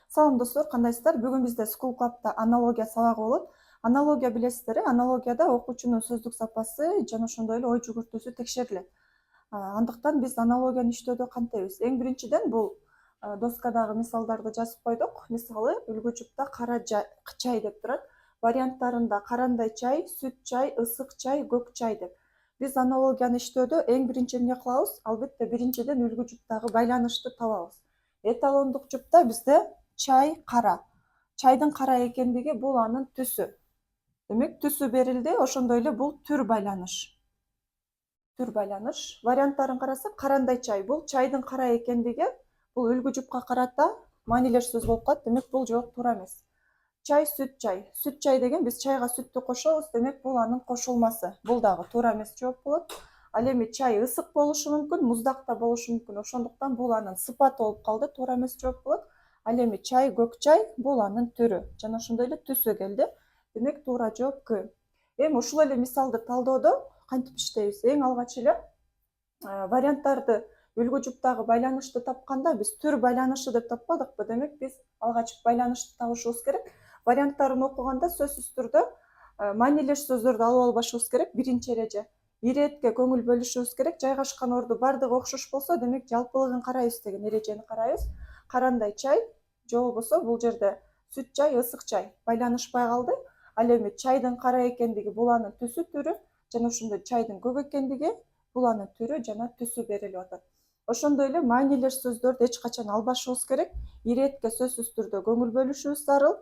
Салам достор, кандайсыздар? Бүгүн бизде School Club'да аналогия сабагы болот. Аналогия билесиздер, аналогияда окуучунун сөздүк сапасы жана ошондой эле ой жүгүртүүсү текшерилет. Андыктан биз аналогияны иштөөдө кантебиз? Эң биринчиден бул доскадагы мисалдарды жазып койдук. Мисалы, үлгү жупта кара чай деп турат. Варианттарында карандай чай, сүт чай, ысык чай, көк чай деп. Биз аналогияны иштөөдө эң биринчи эмне кылабыз? Албетте биринчиден үлгү жуптагы байланышты табабыз. Эталондук жупта бизде чай кара. Чайдын кара экендиги бул анын түсү. Демек түсү берилди, ошондой эле бул түр байланыш. Варианттарын карасак, карандай чай бул чайдын кара экендиги, бул үлгү жупка карата маанилеш сөз болуп калат. Демек бул жооп туура эмес. Чай, сүт чай. Сүт чай деген биз чайга сүттү кошобуз, демек бул анын кошулмасы. Бул дагы туура эмес жооп болот. Ал эми чай ысык болушу мүмкүн, муздак да болушу мүмкүн. Ошондуктан бул анын сыпаты болуп калды, туура эмес жооп болот. Ал эми чай, көк чай бул анын түрү жана ошондой эле түсү келди. Демек туура жооп К. Эми ушул эле мисалды талоодо кантип иштейбиз? Эң алгач эле варианттарды үлгү жуптагы байланышты тапканда биз түр байланышы деп таппадыкпы? Демек биз алгач байланышты табышыбыз керек. Варианттарын окуганда сөзсүз түрдө маанилеш сөздөрдү алып албашыбыз керек. Биринчи эреже иретке көңүл бөлүшүбүз керек. Жайгашкан орду бардыгы окшош болсо, демек жалпылыгын карайбыз деген эрежени карайбыз. Карандай чай же болбосо бул жерде сүт чай, ысык чай байланышпай калды. Ал эми чайдын кара экендиги бул анын түсү түрү жана ошондой чайдын көк экендиги бул анын түрү жана түсү берилип атат. Ошондой эле маанилеш сөздөрдү эч качан албашыбыз керек. Иретке сөзсүз түрдө көңүл бөлүшүбүз зарыл.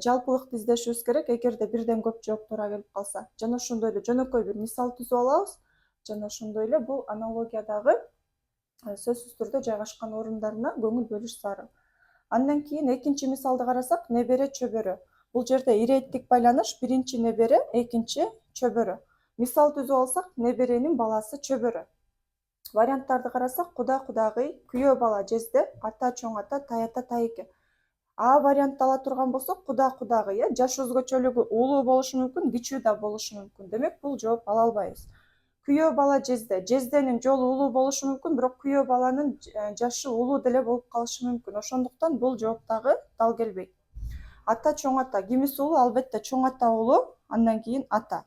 Жалпылыкты издешибиз керек эгерде бирден көп жооп туура келип калса. Жана ошондой эле жөнөкөй бир мисал түзүп алабыз. Жана ошондой эле бул аналогиядагы сөзсүз түрдө жайгашкан орундарына көңүл бөлүш зарыл. Андан кийин экинчи мисалды карасак, небере чөбөрө. Бул жерде иреттик байланыш, биринчи небере, экинчи чөбөрө. Мисал түзүп алсак, неберенин баласы чөбөрө. Варианттарды карасак, куда кудагый, күйөө бала жезде, ата чоң ата, тайата тайеке. А вариантты ала турган болсок, куда кудагый, жаш өзгөчөлүгү улуу болушу мүмкүн, кичүү да болушу мүмкүн. Демек бул жооп ала албайбыз. Күйөө бала жезде. Жезденин жолу улуу болушу мүмкүн, бирок күйөө баланын жашы улуу деле болуп калышы мүмкүн. Ошондуктан бул жооптагы дал келбейт. Ата чоң ата. Кимиси улуу? Албетте чоң ата улуу, андан кийин ата.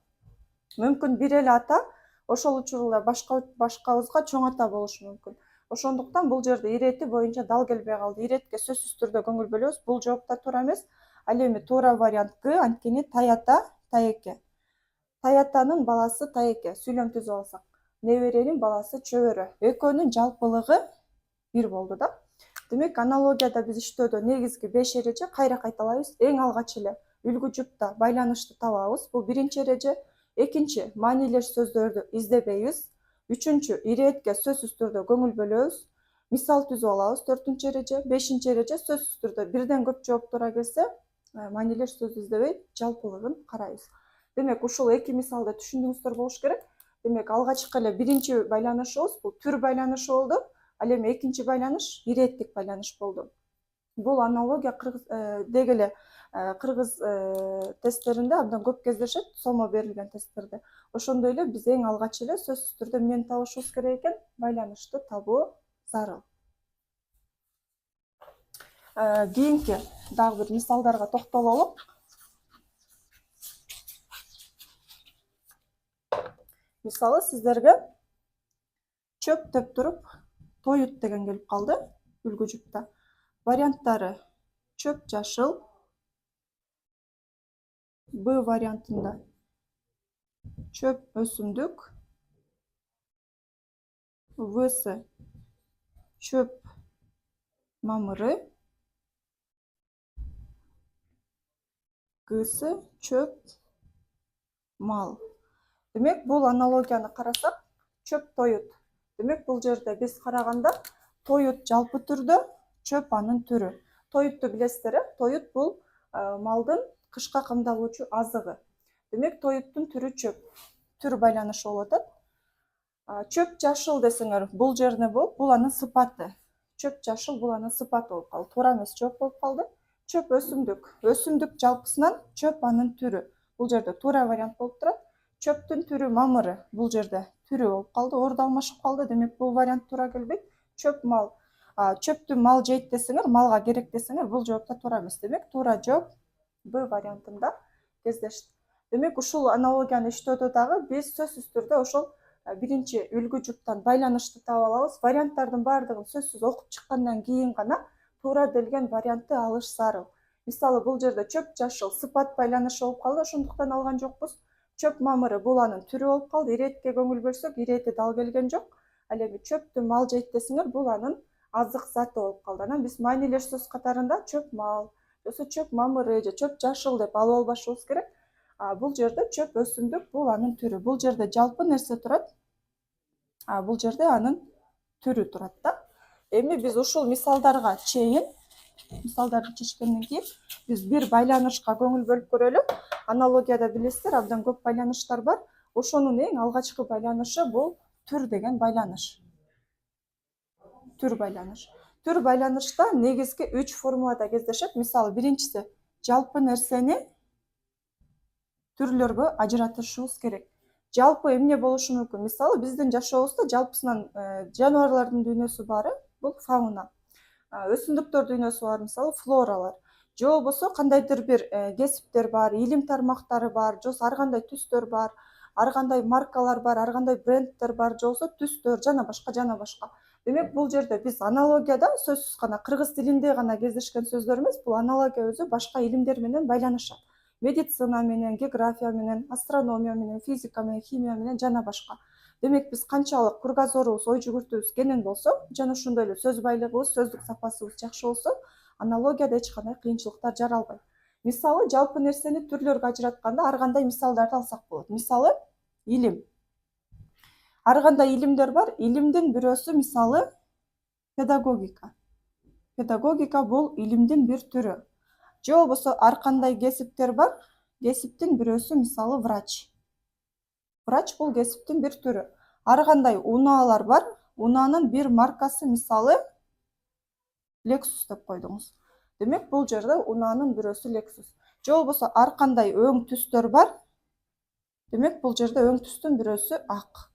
Мүмкүн бир эле ата ошол учурда башкабызга чоң ата болушу мүмкүн. Ошондуктан бул жерде ирети боюнча дал келбей калды. Иретке сөзсүз түрдө көңүл бөлөбүз. Бул жоопта туура эмес. Ал эми туура вариант К, анткени тайата тайеке. Таятанын баласы тайеке. Сүйлөм түзүп алсак, неберенин баласы чөбөрө. Экөөнүн жалпылыгы бир болду да. Демек аналогияда биз иштөөдө негизги 5 эреже кайра кайталайбыз. Эң алгач эле үлгү жупта байланышты табабыз. Бул биринчи эреже. Экинчи, маанилеш сөздөрдү издебейбиз. Үчүнчү, иретке сөзсүз түрдө көңүл бөлөбүз. Мисал түзүп алабыз. 4-чү эреже. 5-чи эреже сөзсүз түрдө бирден көп жооп туура келсе, маанилеш сөз издебей жалпылыгын карайбыз. Демек ушул эки мисалды түшүндүңүздөр болуш керек. Демек алгачкы эле биринчи байланышыбыз бул түр байланышы болду. Ал эми экинчи байланыш иреттик байланыш болду. Бул аналогия деги эле кыргыз тесттеринде абдан көп кездешет, сомо берилген тесттерде. Ошондой эле биз эң алгач эле сөзсүз түрдө эмнени табышыбыз керек экен? Байланышты табуу зарыл. Кийинки дагы бир мисалдарга токтололу. Мисалы, сиздерге чөп деп туруп тоют деген келип калды үлгү жупта. Варианттары чөп жашыл, Б вариантында чөп өсүмдүк, Всы чөп мамыры, Гсы чөп мал. Демек бул аналогияны карасак, чөп тоют. Демек бул жерде биз караганда тоют жалпы түрдө, чөп анын түрү. Тоютту билесиздер, тоют бул малдын кышка камдалуучу азыгы. Демек тоюттун түрү чөп. Түр байланышы болуп атат. Чөп жашыл десеңер, бул жерде бул анын сыпаты. Чөп жашыл бул анын сыпаты болуп калды. Туура эмес жооп болуп калды. Чөп өсүмдүк. Өсүмдүк жалпысынан чөп анын түрү. Бул жерде туура вариант болуп турат. Чөптүн түрү мамыры. Бул жерде түрү болуп калды. Орду алмашып калды. Демек бул вариант туура келбейт. Чөп мал. Чөптү мал жейт десеңер, малга керек десеңер, бул жоопта туура эмес. Демек туура жооп Б вариантында кездешти. Демек ушул аналогияны иштөөдө дагы биз сөзсүз түрдө ошол биринчи үлгү жуптан байланышты таап алабыз. Варианттардын баардыгын сөзсүз окуп чыккандан кийин гана туура келген вариантты алыш зарыл. Мисалы бул жерде чөп жашыл сыпат байланышы болуп калды, ошондуктан алган жокпуз. Чөп мамыры бул анын түрү болуп калды. Иретке көңүл бөлсөк, ирети дал келген жок. Ал эми чөптү мал жейт десеңер, бул анын азык заты болуп калды. Анан биз маанилеш сөз катарында чөп мал, жосо чөп мамыры же чөп жашыл деп алып албашыбыз керек. Бул жерде чөп өсүмдүк, бул анын түрү. Бул жерде жалпы нерсе турат. Бул жерде анын түрү турат да. Эми биз ушул мисалдарга чейин, мисалдарды чечкенден кийин биз бир байланышка көңүл бөлүп көрөлү. Аналогияда билесиздер, абдан көп байланыштар бар. Ошонун эң алгачкы байланышы бул түр деген байланыш. Түр байланыш. Түр байланышта негизги 3 формулада кездешет. Мисалы биринчиси жалпы нерсени түрлөргө ажыратышыбыз керек. Жалпы эмне болушу мүмкүн? Мисалы биздин жашообузда жалпысынан жаныбарлардын дүйнөсү бары бул фауна. Өсүмдүктөр дүйнөсү бар, мисалы флоралар. Же болбосо кандайдыр бир кесиптер бар, илим тармактары бар, же ар кандай түстөр бар, ар кандай маркалар бар, ар кандай брендтер бар, же болбосо түстөр жана башка жана башка. Демек бул жерде биз аналогияда сөзсүз гана кыргыз тилинде гана кездешкен сөздөр эмес, бул аналогия өзү башка илимдер менен байланышат. Медицина менен, география менен, астрономия менен, физика менен, химия менен жана башка. Демек биз канчалык кругозорубуз, ой жүгүртүүбүз кенен болсо, жана ошондой эле сөз байлыгыбыз, сөздүк сапасыбыз жакшы болсо, аналогияда эч кандай кыйынчылыктар жаралбайт. Мисалы жалпы нерсени түрлөргө ажыратканда ар кандай мисалдарды алсак болот. Мисалы илим. Ар кандай илимдер бар. Илимдин бирөөсү мисалы педагогика. Педагогика бул илимдин бир түрү. Же болбосо ар кандай кесиптер бар. Кесиптин бирөөсү мисалы врач. Врач бул кесиптин бир түрү. Ар кандай унаалар бар. Унаанын бир маркасы мисалы Lexus деп койдуңуз. Демек бул жерде унаанын бирөөсү Lexus. Же болбосо ар кандай өң түстөр бар. Демек бул жерде өң түстүн бирөөсү ак.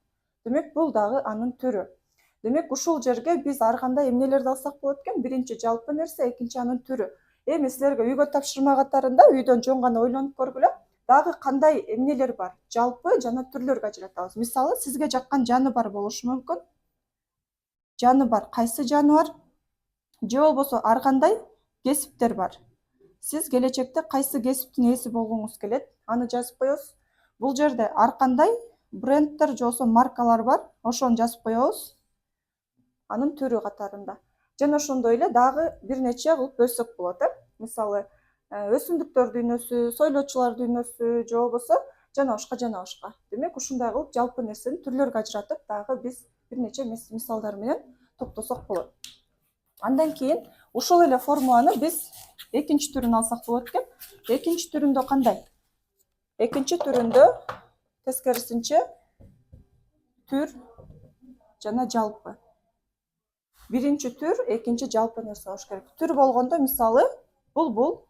Демек бул дагы анын түрү. Демек ушул жерге биз ар кандай эмнелерди алсак болот экен? Биринчи жалпы нерсе, экинчи анын түрү. Эми силерге үйгө тапшырма катарында үйдөн жөн гана ойлонуп көргүлө. Дагы кандай эмнелер бар? Жалпы жана түрлөргө ажыратабыз. Мисалы сизге жаккан жаныбар болушу мүмкүн. Жаныбар кайсы жаныбар? Же болбосо ар кандай кесиптер бар. Сиз келечекте кайсы кесиптин ээси болгуңуз келет? Аны жазып коебуз. Бул жерде ар кандай брендтер же болбосо маркалар бар. Ошону жазып коебуз. Анын түрү катарында. Жана ошондой эле дагы бир нече кылып бөлсөк болот, Мисалы өсүмдүктөр дүйнөсү, сойлоочулар дүйнөсү, же болбосо жана башка жана башка. Демек ушундай кылып жалпы нерсени түрлөргө ажыратып, дагы биз бир нече мисалдар менен топтосок болот. Андан кийин ушул эле формуланы биз экинчи түрүн алсак болот экен. Экинчи түрүндө кандай? Экинчи түрүндө тескерисинче түр жана жалпы. Биринчи түр, экинчи жалпы нерсе болуш керек. Түр болгондо мисалы булбул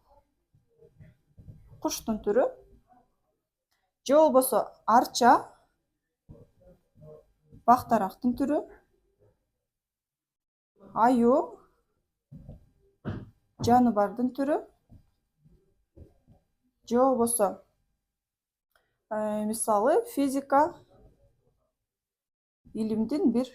куштун түрү. Же болбосо арча бактарактын түрү. Аю жаныбардын түрү. Же болбосо мисалы физика илимдин бир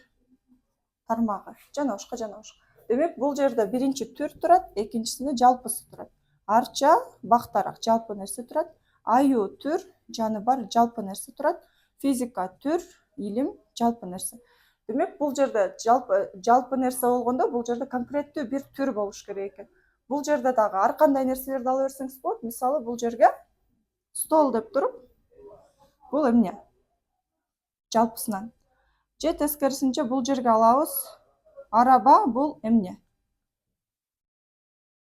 тармагы жана башка жана башка. Демек бул жерде биринчи түр турат, экинчисинде жалпысы турат. Арча бактарак жалпы нерсе турат. Аю түр, жаныбар жалпы нерсе турат. Физика түр, илим жалпы нерсе. Демек бул жерде жалпы нерсе болгондо бул жерде конкреттүү бир түр болуш керек экен. Бул жерде дагы ар кандай нерселерди ала берсеңиз болот. Мисалы бул жерге стол деп туруп, бул эмне? Жалпысынан. Же тескерисинче бул жерге алабыз араба, бул эмне?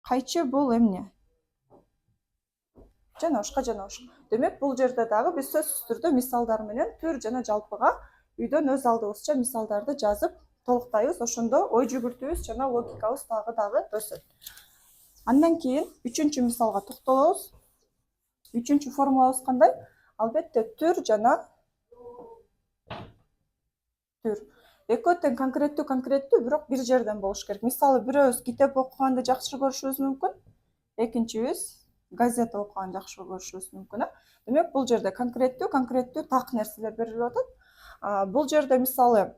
Кайчы бул эмне? Жана башка жана башка. Демек бул жерде дагы биз сөзсүз түрдө мисалдар менен түр жана жалпыга үйдөн өз алдыбызча мисалдарды жазып толуктайбыз. Ошондо ой жүгүртүүбүз жана логикабыз дагы өсөт. Андан кийин үчүнчү мисалга токтолобуз. Үчүнчү формулабыз кандай? Албетте түр жана түр. экөө тең конкреттүү бирок бир жерден болуш керек. Мисалы бирөөбүз китеп окуганды жакшы көрүшүбүз мүмкүн, экинчибиз газета окуганды жакшы көрүшүбүз мүмкүн. Демек бул жерде конкреттүү так нерселер берилип атат. Бул жерде мисалы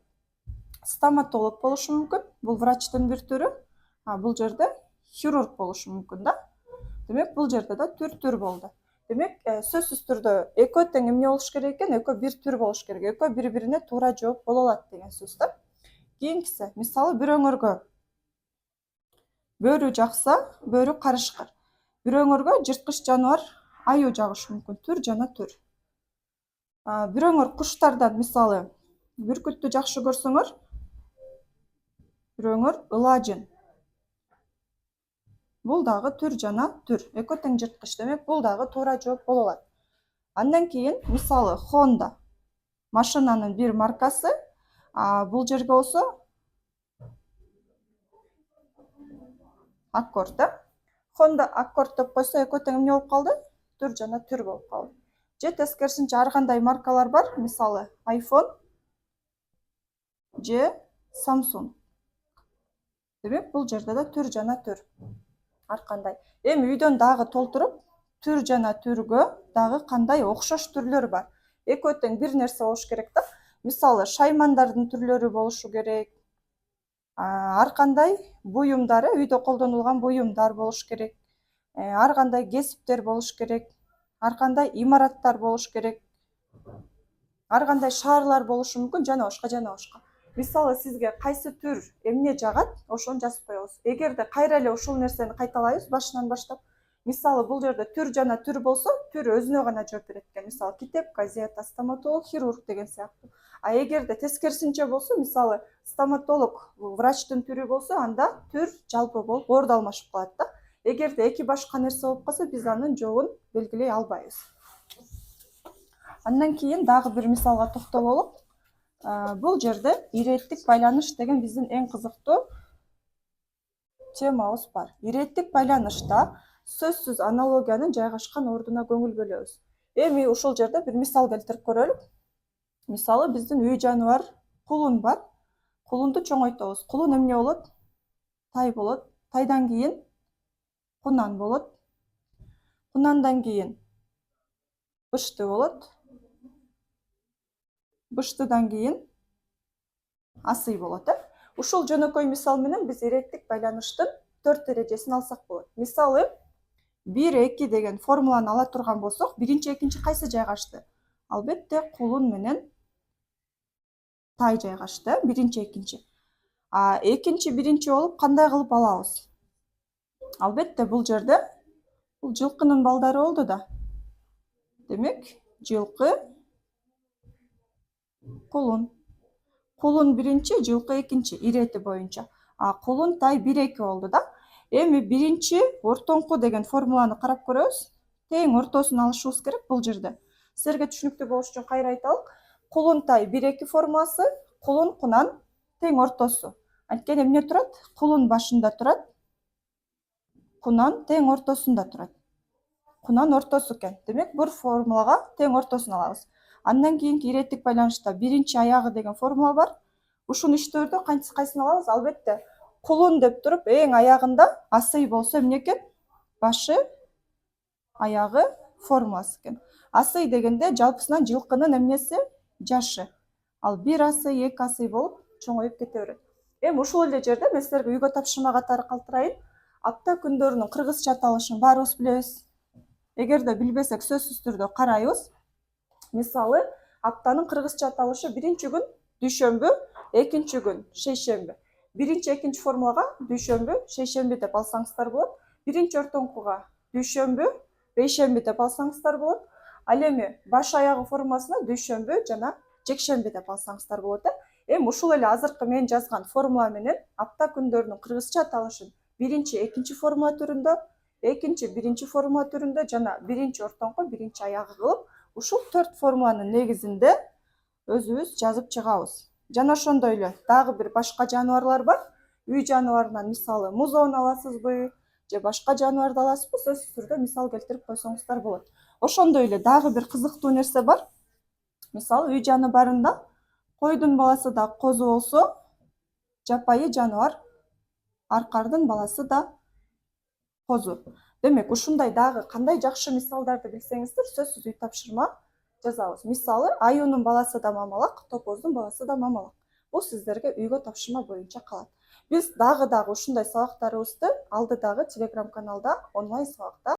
стоматолог болушу мүмкүн, бул врачтын бир түрү. Бул жерде хирург болушу мүмкүн да. Демек бул жерде да түр болду. Демек сөзсүз түрдө экөө тең эмне болуш керек экен? Экөө бир түр болуш керек. Экөө бири-бирине туура жооп боло алат деген сөз да. Кийинкиси, мисалы бирөөңөргө бөрү жакса, бөрү карышкыр. Бирөөңөргө жырткыч жаныбар аюу жагышы мүмкүн, түр жана түр. Бирөөңөр куштардан мисалы бүркүттү жакшы көрсөңөр, бирөөңөр ылажын. Бул дагы түр жана түр. Экөө тең жырткыч. Демек бул дагы туура жооп боло алат. Андан кийин мисалы Honda машинанын бир маркасы. Бул жерге болсо Accord да. Honda Accord деп койсо экөө тең эмне болуп калды? Түр жана түр болуп калды. Же тескерисинче ар кандай маркалар бар. Мисалы iPhone же Samsung. Демек бул жерде да түр жана түр. Ар кандай. Эми үйдөн дагы толтуруп, түр жана түргө дагы кандай окшош түрлөр бар. Экөө тең бир нерсе болуш керек да. Мисалы шаймандардын түрлөрү болушу керек. Ар кандай буюмдары, үйдө колдонулган буюмдар болуш керек. Ар кандай кесиптер болуш керек. Ар кандай имараттар болуш керек. Ар кандай шаарлар болушу мүмкүн, жана башка. Мисалы сизге кайсы түр эмне жагат, ошону жазып коебуз. Эгерде кайра эле ушул нерсени кайталайбыз башынан баштап. Мисалы бул жерде түр жана түр болсо, түр өзүнө гана жооп берет экен. Мисалы китеп, газета, стоматолог, хирург деген сыяктуу. Эгерде тескерисинче болсо, мисалы стоматолог врачтын түрү болсо, анда түр жалпы болуп орду алмашып калат да. Эгерде эки башка нерсе болуп калса, биз анын жообун белгилей албайбыз. Андан кийин дагы бир мисалга токтололук. Бул жерде иреттик байланыш деген биздин эң кызыктуу темабыз бар. Иреттик байланышта сөзсүз аналогиянын жайгашкан ордуна көңүл бөлөбүз. Эми ушул жерде бир мисал келтирип көрөлүк. Мисалы биздин үй жаныбар кулун бар. Кулунду чоңойтобуз. Кулун эмне болот? Тай болот. Тайдан кийин кунан болот. Кунандан кийин бышты болот. Быштыдан кийин асый болот. Ушул жөнөкөй мисал менен биз иреттик байланыштын 4 эрежесин алсак болот. Мисалы 1-2 деген формуланы ала турган болсок, биринчи, экинчи кайсы жайгашты? Албетте кулун менен тай жайгашты, биринчи, экинчи. Экинчи, биринчи болуп кандай кылып алабыз? Албетте бул жерде бул жылкынын балдары болду да. Демек, жылкы кулун. Кулун биринчи, жылкы экинчи ирети боюнча. Кулун тай 1-2 болду да. Эми биринчи ортоңку деген формуланы карап көрөбүз. Тең ортосун алышыбыз керек бул жерде. Силерге түшүнүктүү болуш үчүн кайра айталык. Кулун тай 1-2 формуласы, кулун кунан тең ортосу. Анткени эмне турат? Кулун башында турат. Кунан тең ортосунда турат. Кунан ортосу экен. Демек, бир формулага тең ортосун алабыз. Андан кийинки иреттик байланышта биринчи аягы деген формула бар. Ушуну иштөөрдө кайсын алабыз? Албетте, кулун деп туруп, эң аягында асый болсо эмне экен? Башы, аягы формуласы экен. Асый дегенде жалпысынан жылкынын эмнеси? Жашы. Ал 1 асый, 2 асый болуп чоңоюп кете берет. Эми ушул эле жерде мен силерге үйгө тапшырма катары калтырайын. Апта күндөрүнүн кыргызча аталышын баарыбыз билебиз. Эгерде билбесек сөзсүз түрдө карайбыз. Мисалы, аптанын кыргызча аталышы биринчи күн дүйшөмбү, экинчи күн шейшемби. Биринчи, экинчи формулага дүйшөмбү, шейшемби деп алсаңыздар болот. Биринчи ортоңкуга дүйшөмбү, бейшемби деп алсаңыздар болот. Ал эми баш аягы формуласына дүйшөмбү жана жекшемби деп алсаңыздар болот. Эми ушул эле азыркы мен жазган формула менен апта күндөрүнүн кыргызча аталышын биринчи, экинчи формула түрүндө, экинчи, биринчи формула түрүндө жана биринчи ортоңку, биринчи аягы кылып, ушул 4 формуланын негизинде өзүбүз жазып чыгабыз. Жана ошондой эле дагы бир башка жаныбарлар бар. Үй жаныбарынан мисалы музон аласызбы, же башка жаныбарды аласызбы, сөзсүз түрдө мисал келтирип койсоңуздар болот. Ошондой эле дагы бир кызыктуу нерсе бар. Мисалы үй жаныбарында Койдун баласы да козу болсо, жапайы жаныбар, аркардын баласы да козу. Демек, ушундай дагы кандай жакшы мисалдарды билсеңиздер, сөзсүз үй тапшырма жазабыз. Мисалы, аюунун баласы да мамалак, топоздун баласы да мамалак. Бул сиздерге үйгө тапшырма боюнча калат. Биз дагы ушундай сабактарыбызды алдыдагы Telegram каналда онлайн сабакта